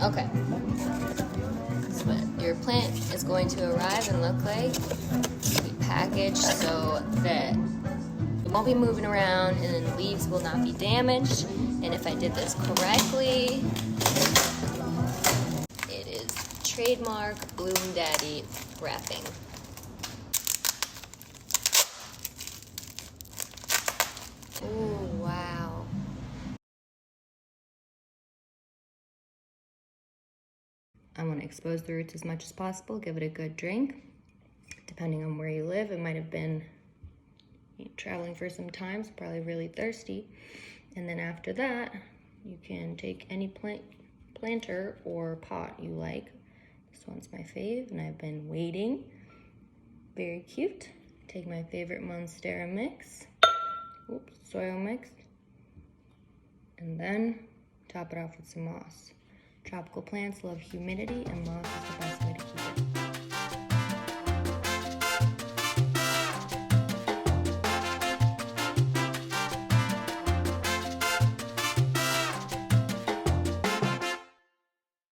Okay. That's what your plant is going to arrive and look like. Be packaged so that it won't be moving around and then the leaves will not be damaged. And if I did this correctly, it is trademark Bloom Daddy wrapping. Oh, wow. I want to expose the roots as much as possible, give it a good drink. Depending on where you live, it might have been traveling for some time, so probably really thirsty. And then after that, you can take any planter or pot you like. This one's my fave, and I've been waiting. Very cute. Take my favorite Monstera mix, soil mix, and then top it off with some moss. Tropical plants love humidity, and moss is the best way to keep it.